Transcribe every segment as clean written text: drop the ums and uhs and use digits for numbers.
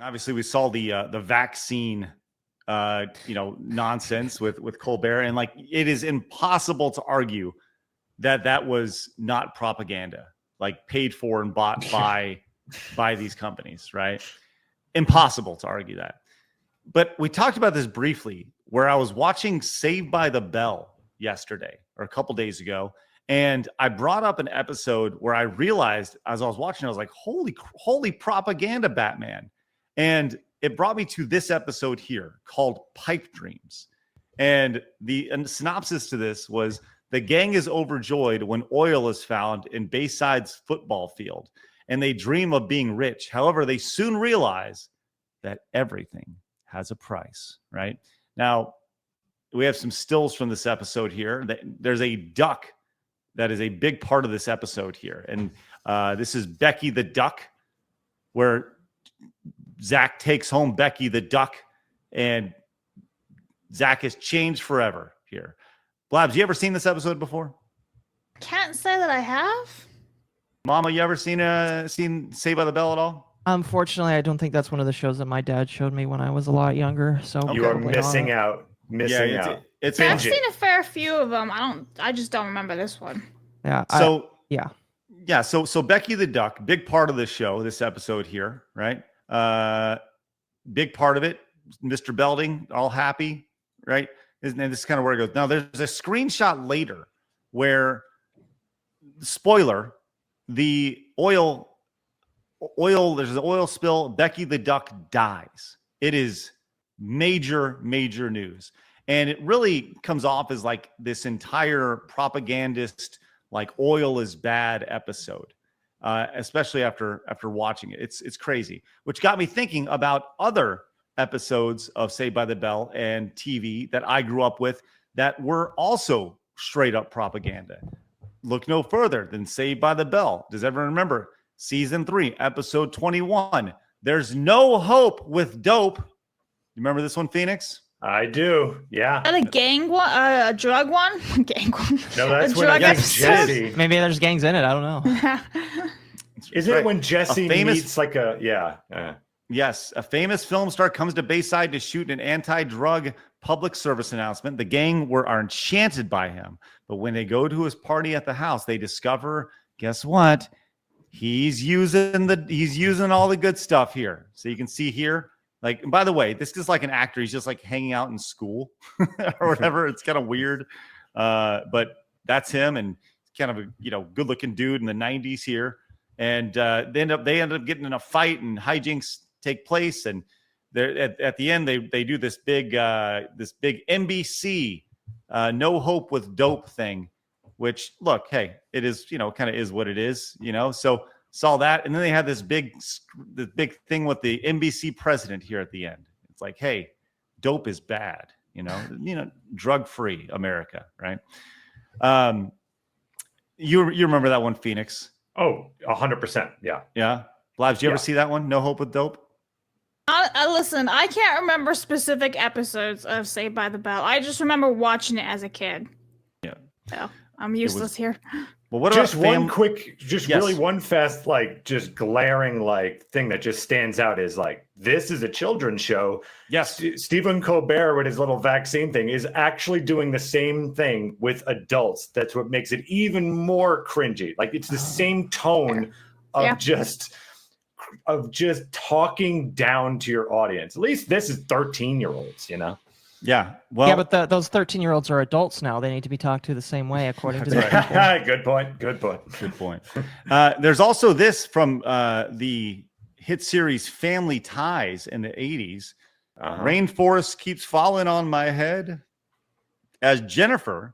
Obviously, we saw the vaccine, nonsense with Colbert, and like it is impossible to argue that was not propaganda, like paid for and bought by these companies, right? Impossible to argue that. But we talked about this briefly, where I was watching Saved by the Bell yesterday or a couple days ago, and I brought up an episode where I realized as I was watching, I was like, holy propaganda, Batman. And it brought me to this episode here called Pipe Dreams. And the synopsis to this was, the gang is overjoyed when oil is found in Bayside's football field, and they dream of being rich. However, they soon realize that everything has a price, right? Now, we have some stills from this episode here. There's a duck that is a big part of this episode here. And this is Becky the Duck, where Zach takes home Becky the Duck, and Zach is changed forever here. Blabs, you ever seen this episode before? Can't say that I have. Mama, you ever seen Saved by the Bell at all? Unfortunately, I don't think that's one of the shows that my dad showed me when I was a lot younger. So you are missing out. Out. It's I've seen a fair few of them. I just don't remember this one. Yeah. So Becky the Duck, big part of this show, this episode here, right? Big part of it. Mr. Belding, all happy, right? And this is kind of where it goes. Now, there's a screenshot later where, spoiler, the there's an oil spill. Becky the Duck dies. It is major news. And it really comes off as like this entire propagandist, like oil is bad episode, especially after watching it. It's crazy, which got me thinking about other episodes of Saved by the Bell and TV that I grew up with that were also straight up propaganda. Look no further than Saved by the Bell. Does everyone remember season 3, episode 21? There's no hope with dope. You remember this one, Phoenix? I do. Yeah. A gang one, a drug one, gang one. No, that's when I think Jesse. Maybe there's gangs in it. I don't know. Isn't it when Jesse meets like Yes, a famous film star comes to Bayside to shoot an anti-drug public service announcement. The gang are enchanted by him, but when they go to his party at the house, they discover, guess what? He's using all the good stuff here. So you can see here, like, and by the way, this is like an actor. He's just like hanging out in school or whatever. It's kind of weird, but that's him, and kind of a good-looking dude in the '90s here. And they end up getting in a fight, and hijinks take place, and at the end they do this big NBC no hope with dope thing, which, look, hey, it is kind of is what it is, so saw that. And then they had this big thing with the NBC president here at the end. It's like, hey, dope is bad, drug free America, right? You remember that one, Phoenix? Oh, 100%. Yeah. Blabs, did you ever see that one? No hope with dope? Listen, I can't remember specific episodes of Saved by the Bell. I just remember watching it as a kid. Yeah. So I'm useless here. Well, what just about one quick, really one fast, like, just glaring, like, thing that just stands out is, like, this is a children's show. Yes. Stephen Colbert with his little vaccine thing is actually doing the same thing with adults. That's what makes it even more cringy. Like, it's the same tone of just talking down to your audience. At least this is 13-year-olds, Yeah. Well, yeah, but those 13-year-olds are adults now. They need to be talked to the same way, according to the people. Good point. There's also this from the hit series Family Ties in the 80s. Rainforest keeps falling on my head. As Jennifer's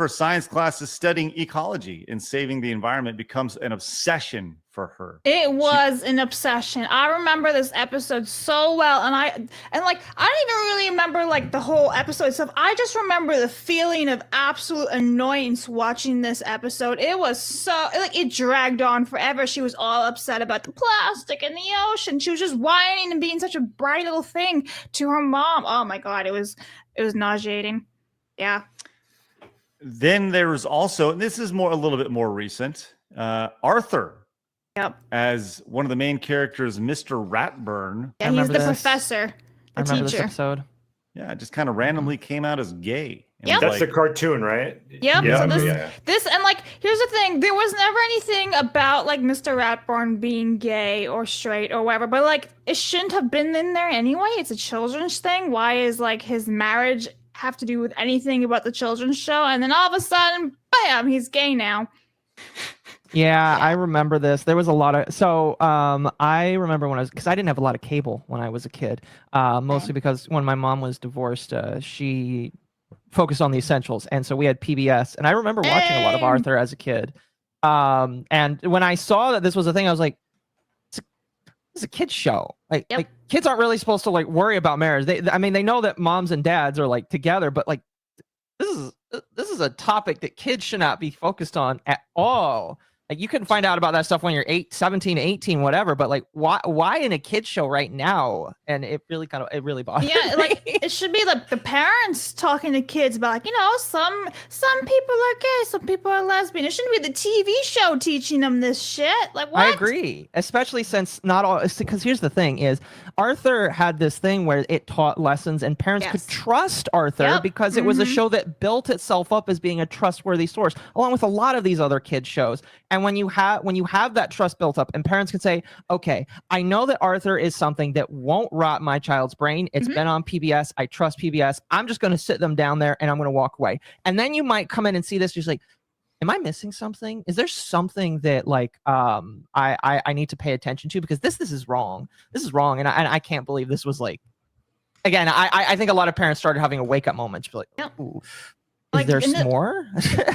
science class is studying ecology, and saving the environment becomes an obsession for her. It was an obsession. I remember this episode so well, and I don't even really remember like the whole episode itself. I just remember the feeling of absolute annoyance watching this episode. It was so it dragged on forever. She was all upset about the plastic in the ocean. She was just whining and being such a bright little thing to her mom. Oh my god, it was nauseating. Yeah. Then there was also, and this is a little bit more recent, Arthur Yep. as one of the main characters, Mr. Ratburn. Yeah, I he's remember the this. professor, I the remember this teacher. episode. Yeah, just kind of randomly came out as gay. And Yep. was That's like, the cartoon, right? Yep. Yeah, So okay, this, yeah. this, and like, here's the thing: there was never anything about like Mr. Ratburn being gay or straight or whatever. But like, it shouldn't have been in there anyway. It's a children's thing. Why is like his marriage have to do with anything about the children's show? And then all of a sudden, bam, he's gay now. Yeah, I remember this. There was a lot of I remember when because I didn't have a lot of cable when I was a kid. Mostly because when my mom was divorced, she focused on the essentials, and so we had PBS. And I remember watching a lot of Same. Arthur as a kid. And when I saw that this was a thing, I was like, it's a kid's show. Like, Yep. like kids aren't really supposed to like worry about marriage. I mean, they know that moms and dads are like together, but like this is a topic that kids should not be focused on at all. Like you can find out about that stuff when you're 17, 18, whatever, but like why in a kid's show right now? And it really bothers me. Yeah, like it should be like the parents talking to kids about like, you know, some people are gay, some people are lesbian. It shouldn't be the TV show teaching them this shit. Like what? I agree, especially since not all. Because here's the thing: is Arthur had this thing where it taught lessons, and parents Yes. could trust Arthur Yep. because it was a show that built itself up as being a trustworthy source, along with a lot of these other kids shows. And when you have that trust built up, and parents can say, "Okay, I know that Arthur is something that won't rot my child's brain. It's been on PBS. I trust PBS. I'm just going to sit them down there, and I'm going to walk away." And then you might come in and see this, just like, am I missing something? Is there something that like I need to pay attention to, because this is wrong. This is wrong, and I can't believe this was like. Again, I think a lot of parents started having a wake up moment. Like, Yep. ooh, Like, is there and more?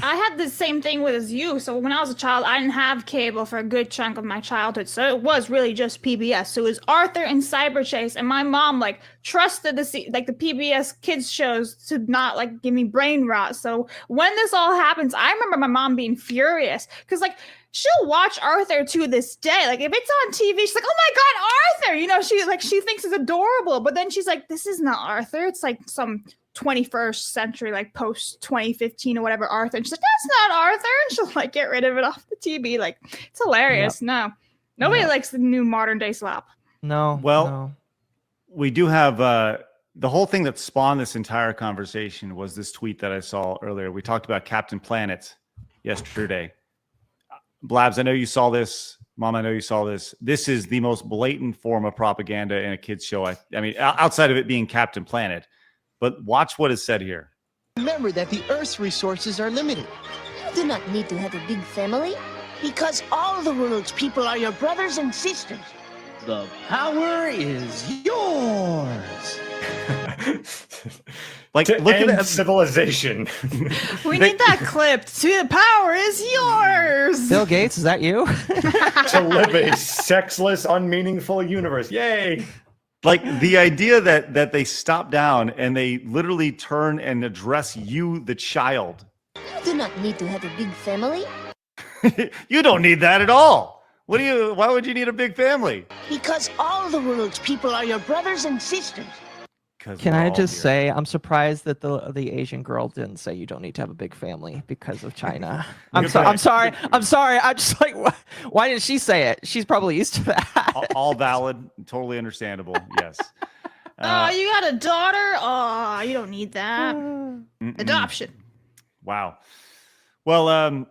I had the same thing with as you. So when I was a child, I didn't have cable for a good chunk of my childhood. So it was really just PBS. So it was Arthur and Cyber Chase, and my mom like trusted the PBS kids shows to not like give me brain rot. So when this all happens, I remember my mom being furious because like she'll watch Arthur to this day. Like if it's on TV, she's like, "Oh my God, Arthur!" You know, she thinks it's adorable, but then she's like, "This is not Arthur. It's like some 21st century, like post 2015 or whatever Arthur." And she's like, "That's not Arthur." And she'll like get rid of it off the TV. Like it's hilarious. No, nobody likes the new modern day slop. No. Well, no. we do have the whole thing that spawned this entire conversation was this tweet that I saw earlier. We talked about Captain Planet yesterday. Blabs, I know you saw this. Mom, I know you saw this. This is the most blatant form of propaganda in a kid's show. I mean, outside of it being Captain Planet. But watch what is said here. Remember that the Earth's resources are limited. You do not need to have a big family because all the world's people are your brothers and sisters. The power is yours. Like, To look end at that. civilization. We need that clipped. See, the power is yours. Bill Gates, is that you? To live a sexless, unmeaningful universe. Yay! Like the idea that they stop down and they literally turn and address you, the child. You do not need to have a big family You don't need that at all. Why would you need a big family? because all the world's people are your brothers and sisters. Can I just say, I'm surprised that the Asian girl didn't say you don't need to have a big family because of China. I'm sorry. I'm just like, why didn't she say it? She's probably used to that. all valid, totally understandable. Yes. Oh, you got a daughter? Oh, you don't need that. Adoption. Wow. Well,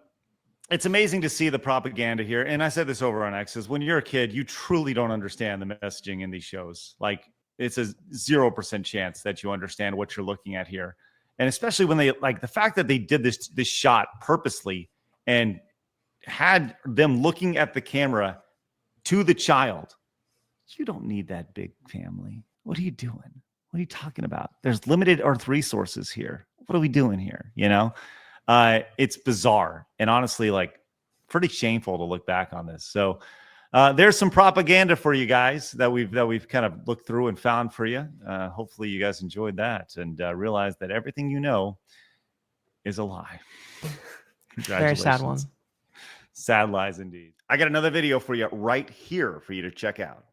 it's amazing to see the propaganda here. And I said this over on X, is when you're a kid, you truly don't understand the messaging in these shows. Like, it's a 0% chance that you understand what you're looking at here. And especially when they, like, the fact that they did this shot purposely and had them looking at the camera to the child. You don't need that big family. What are you doing? What are you talking about? There's limited Earth resources here. What are we doing here? You know, it's bizarre and honestly, like, pretty shameful to look back on this. So there's some propaganda for you guys that we've kind of looked through and found for you. Hopefully you guys enjoyed that and realized that everything you know is a lie. Very sad one. Sad lies indeed. I got another video for you right here for you to check out.